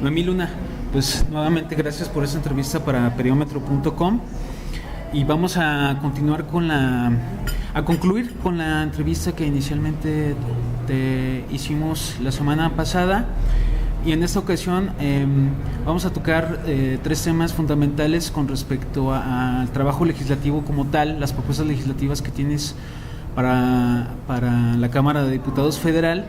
Noemí Luna, pues nuevamente gracias por esta entrevista para Periómetro.com y vamos a continuar a concluir con la entrevista que inicialmente te hicimos la semana pasada, y en esta ocasión vamos a tocar 3 temas fundamentales con respecto al trabajo legislativo como tal, las propuestas legislativas que tienes para la Cámara de Diputados Federal.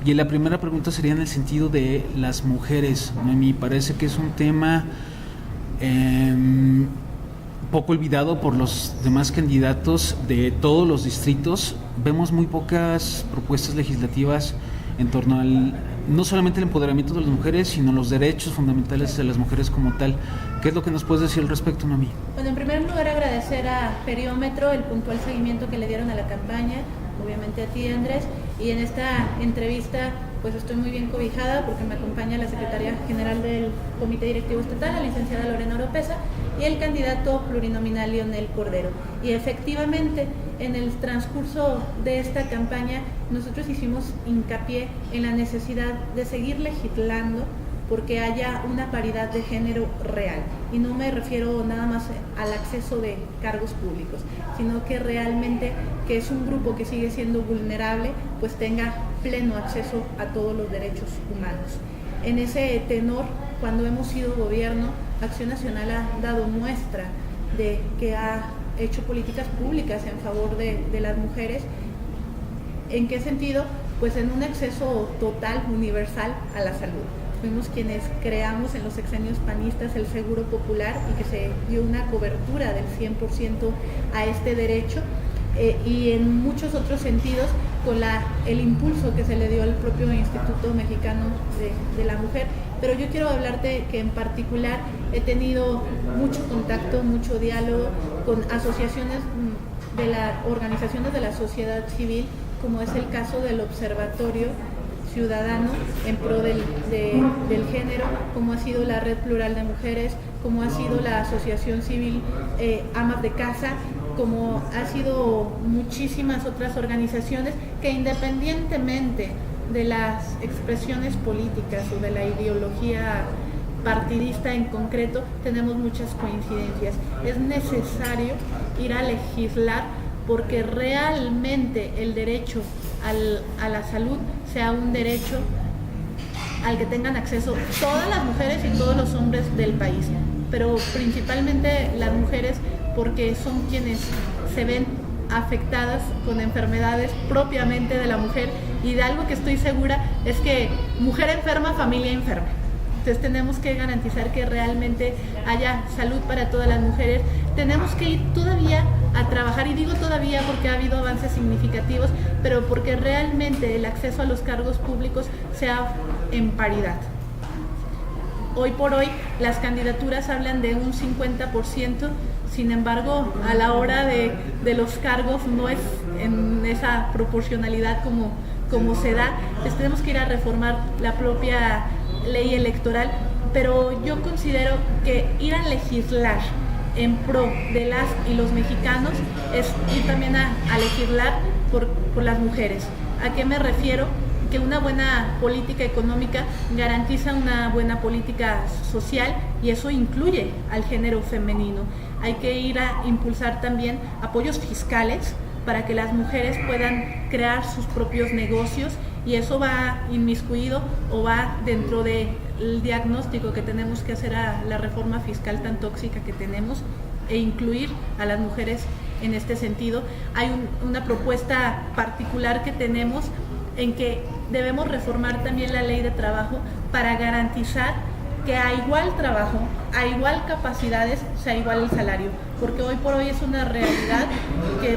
Y la primera pregunta sería en el sentido de las mujeres. A mí parece que es un tema poco olvidado por los demás candidatos de todos los distritos. Vemos muy pocas propuestas legislativas en torno al no solamente el empoderamiento de las mujeres, sino los derechos fundamentales de las mujeres como tal. ¿Qué es lo que nos puedes decir al respecto, Noemí? Bueno, en primer lugar agradecer a Periómetro el puntual seguimiento que le dieron a la campaña, obviamente a ti, Andrés, y en esta entrevista pues estoy muy bien cobijada porque me acompaña la secretaria general del Comité Directivo Estatal, la licenciada Lorena Oropesa, y el candidato plurinominal Leonel Cordero. Y efectivamente, en el transcurso de esta campaña, nosotros hicimos hincapié en la necesidad de seguir legislando porque haya una paridad de género real. Y no me refiero nada más al acceso de cargos públicos, sino que realmente que es un grupo que sigue siendo vulnerable, pues tenga pleno acceso a todos los derechos humanos. En ese tenor, cuando hemos sido gobierno, Acción Nacional ha dado muestra de que ha hecho políticas públicas en favor de las mujeres. ¿En qué sentido? Pues en un acceso total, universal a la salud. Fuimos quienes creamos en los sexenios panistas el Seguro Popular y que se dio una cobertura del 100% a este derecho, y en muchos otros sentidos con el impulso que se le dio al propio Instituto Mexicano de la Mujer. Pero yo quiero hablarte que en particular he tenido mucho contacto, mucho diálogo con asociaciones de las organizaciones de la sociedad civil, como es el caso del Observatorio Ciudadano en pro del género, como ha sido la Red Plural de Mujeres, como ha sido la Asociación Civil Amas de Casa, como ha sido muchísimas otras organizaciones que, independientemente de las expresiones políticas o de la ideología partidista en concreto, tenemos muchas coincidencias. Es necesario ir a legislar porque realmente el derecho a la salud sea un derecho al que tengan acceso todas las mujeres y todos los hombres del país, pero principalmente las mujeres, porque son quienes se ven afectadas con enfermedades propiamente de la mujer, y de algo que estoy segura es que mujer enferma, familia enferma. Entonces tenemos que garantizar que realmente haya salud para todas las mujeres. Tenemos que ir todavía a trabajar, y digo todavía porque ha habido avances significativos, pero porque realmente el acceso a los cargos públicos sea en paridad. Hoy por hoy las candidaturas hablan de un 50%, sin embargo a la hora de los cargos no es en esa proporcionalidad como se da. Entonces tenemos que ir a reformar la propia ley electoral, pero yo considero que ir a legislar en pro de las y los mexicanos es ir también a legislar por las mujeres. ¿A qué me refiero? Que una buena política económica garantiza una buena política social, y eso incluye al género femenino. Hay que ir a impulsar también apoyos fiscales para que las mujeres puedan crear sus propios negocios, y eso va inmiscuido o va dentro del diagnóstico que tenemos que hacer a la reforma fiscal tan tóxica que tenemos, e incluir a las mujeres en este sentido. Hay una propuesta particular que tenemos en que debemos reformar también la ley de trabajo para garantizar que a igual trabajo, a igual capacidades, sea igual el salario, porque hoy por hoy es una realidad que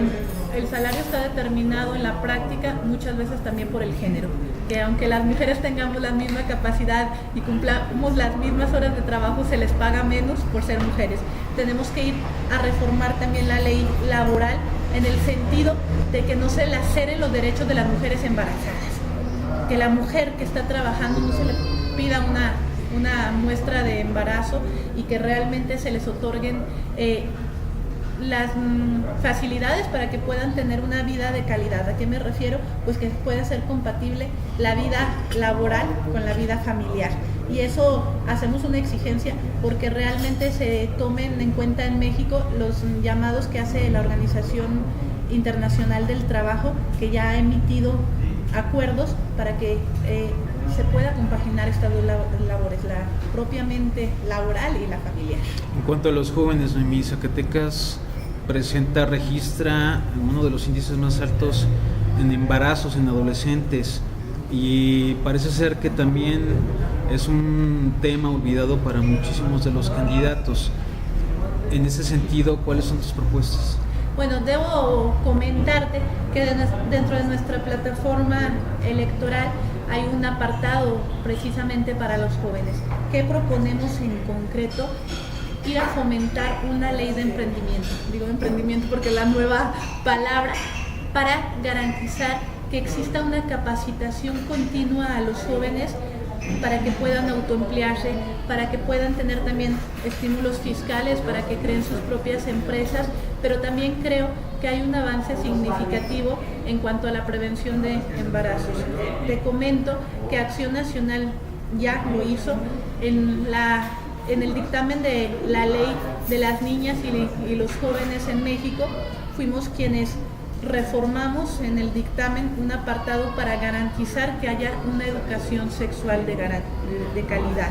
el salario está determinado en la práctica muchas veces también por el género, que aunque las mujeres tengamos la misma capacidad y cumplamos las mismas horas de trabajo, se les paga menos por ser mujeres. Tenemos que ir a reformar también la ley laboral en el sentido de que no se laceren los derechos de las mujeres embarazadas, que la mujer que está trabajando no se le pida una muestra de embarazo, y que realmente se les otorguen las facilidades para que puedan tener una vida de calidad. ¿A qué me refiero? Pues que pueda ser compatible la vida laboral con la vida familiar. Y eso hacemos una exigencia porque realmente se tomen en cuenta en México los llamados que hace la Organización Internacional del Trabajo, que ya ha emitido acuerdos para que se pueda compaginar estas dos labores, la propiamente laboral y la familiar. En cuanto a los jóvenes, Noemí, Zacatecas registra uno de los índices más altos en embarazos en adolescentes, y parece ser que también es un tema olvidado para muchísimos de los candidatos. En ese sentido, ¿cuáles son tus propuestas? Bueno, debo comentarte que dentro de nuestra plataforma electoral hay un apartado precisamente para los jóvenes. ¿Qué proponemos en concreto? Ir a fomentar una ley de emprendimiento. Digo emprendimiento porque es la nueva palabra, para garantizar que exista una capacitación continua a los jóvenes para que puedan autoemplearse, para que puedan tener también estímulos fiscales, para que creen sus propias empresas, pero también creo que hay un avance significativo en cuanto a la prevención de embarazos. Te comento que Acción Nacional ya lo hizo en el dictamen de la ley de las niñas y los jóvenes en México. Fuimos quienes reformamos en el dictamen un apartado para garantizar que haya una educación sexual de calidad.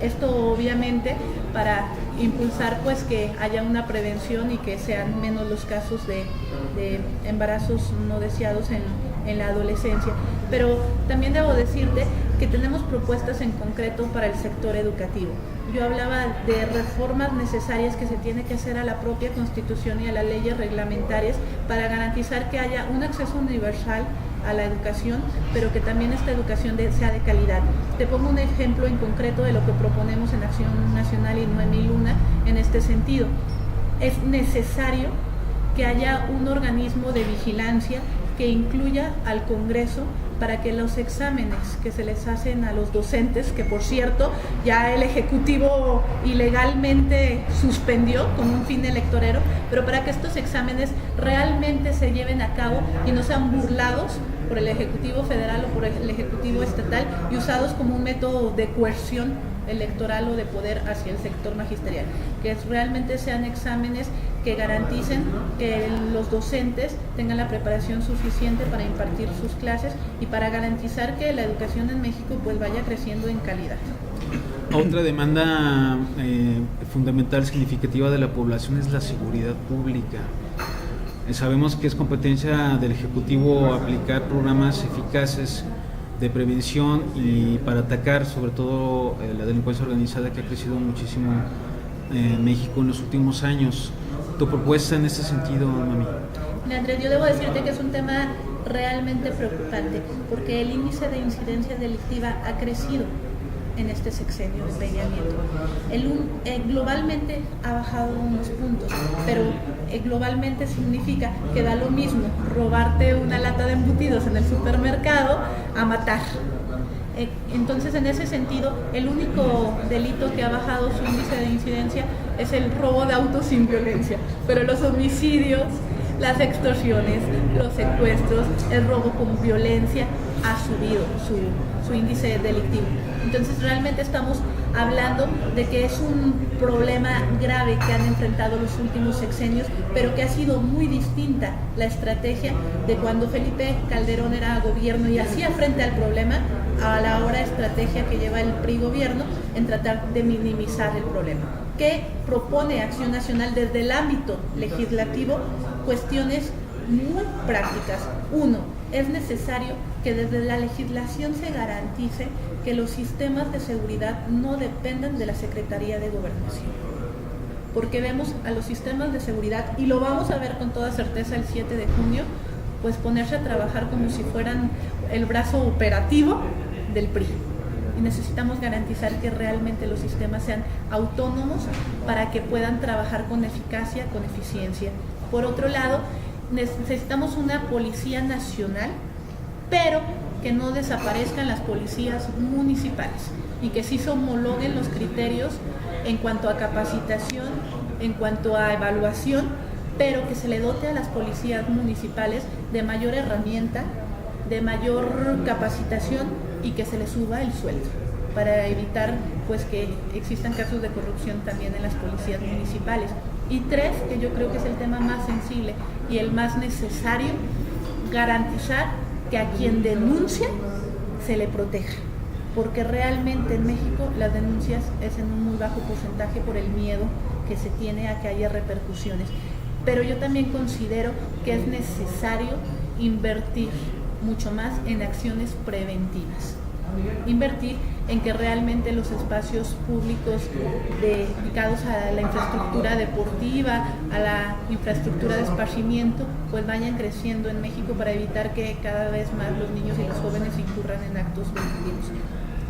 Esto obviamente para impulsar pues que haya una prevención y que sean menos los casos de embarazos no deseados en la adolescencia. Pero también debo decirte que tenemos propuestas en concreto para el sector educativo. Yo hablaba de reformas necesarias que se tiene que hacer a la propia Constitución y a las leyes reglamentarias para garantizar que haya un acceso universal a la educación, pero que también esta educación sea de calidad. Te pongo un ejemplo en concreto de lo que proponemos en Acción Nacional y Noemí Luna en este sentido. Es necesario que haya un organismo de vigilancia que incluya al Congreso para que los exámenes que se les hacen a los docentes, que por cierto ya el Ejecutivo ilegalmente suspendió con un fin electorero, pero para que estos exámenes realmente se lleven a cabo y no sean burlados por el Ejecutivo Federal o por el Ejecutivo Estatal y usados como un método de coerción electoral o de poder hacia el sector magisterial, que realmente sean exámenes que garanticen que los docentes tengan la preparación suficiente para impartir sus clases y para garantizar que la educación en México pues vaya creciendo en calidad. Otra demanda fundamental, significativa de la población es la seguridad pública. Sabemos que es competencia del Ejecutivo aplicar programas eficaces de prevención y para atacar sobre todo la delincuencia organizada, que ha crecido muchísimo en México en los últimos años. ¿Tu propuesta en este sentido, Mami? Andrés, yo debo decirte que es un tema realmente preocupante porque el índice de incidencia delictiva ha crecido en este sexenio de Peña Nieto. Globalmente ha bajado unos puntos, pero globalmente significa que da lo mismo robarte una lata de embutidos en el supermercado a matar. Entonces, en ese sentido, el único delito que ha bajado su índice de incidencia es el robo de autos sin violencia, pero los homicidios, las extorsiones, los secuestros, el robo con violencia ha subido su índice delictivo. Entonces realmente estamos hablando de que es un problema grave que han enfrentado los últimos sexenios, pero que ha sido muy distinta la estrategia de cuando Felipe Calderón era gobierno y hacía frente al problema a la ahora estrategia que lleva el PRI gobierno en tratar de minimizar el problema. ¿Qué propone Acción Nacional desde el ámbito legislativo? Cuestiones muy prácticas. Uno, es necesario que desde la legislación se garantice que los sistemas de seguridad no dependan de la Secretaría de Gobernación. Porque vemos a los sistemas de seguridad, y lo vamos a ver con toda certeza el 7 de junio, pues ponerse a trabajar como si fueran el brazo operativo del PRI. Y necesitamos garantizar que realmente los sistemas sean autónomos para que puedan trabajar con eficacia, con eficiencia. Por otro lado, necesitamos una policía nacional, pero que no desaparezcan las policías municipales y que sí se homologuen los criterios en cuanto a capacitación, en cuanto a evaluación, pero que se le dote a las policías municipales de mayor herramienta, de mayor capacitación y que se les suba el sueldo para evitar pues que existan casos de corrupción también en las policías municipales. Y 3, que yo creo que es el tema más sensible y el más necesario, garantizar que a quien denuncia se le proteja, porque realmente en México las denuncias es en un muy bajo porcentaje por el miedo que se tiene a que haya repercusiones. Pero yo también considero que es necesario invertir mucho más en acciones preventivas. Invertir en que realmente los espacios públicos dedicados a la infraestructura deportiva, a la infraestructura de esparcimiento, pues vayan creciendo en México para evitar que cada vez más los niños y los jóvenes incurran en actos delictivos.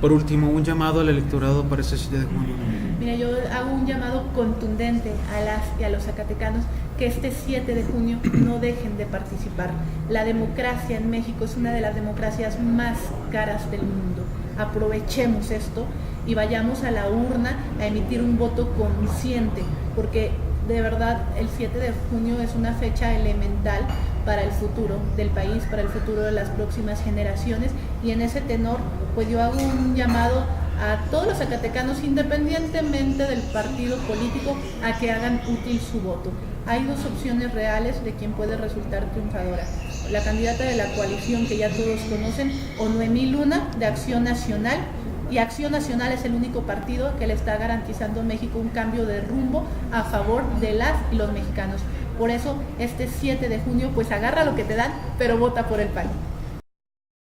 Por último, un llamado al electorado para este 7 de junio. Mira, yo hago un llamado contundente a las y a los zacatecanos que este 7 de junio no dejen de participar. La democracia en México es una de las democracias más caras del mundo. Aprovechemos esto y vayamos a la urna a emitir un voto consciente, porque de verdad el 7 de junio es una fecha elemental para el futuro del país, para el futuro de las próximas generaciones, y en ese tenor pues yo hago un llamado a todos los zacatecanos, independientemente del partido político, a que hagan útil su voto. Hay 2 opciones reales de quien puede resultar triunfadora: la candidata de la coalición que ya todos conocen, o Noemí Luna de Acción Nacional, y Acción Nacional es el único partido que le está garantizando a México un cambio de rumbo a favor de las y los mexicanos. Por eso este 7 de junio pues agarra lo que te dan, pero vota por el PAN.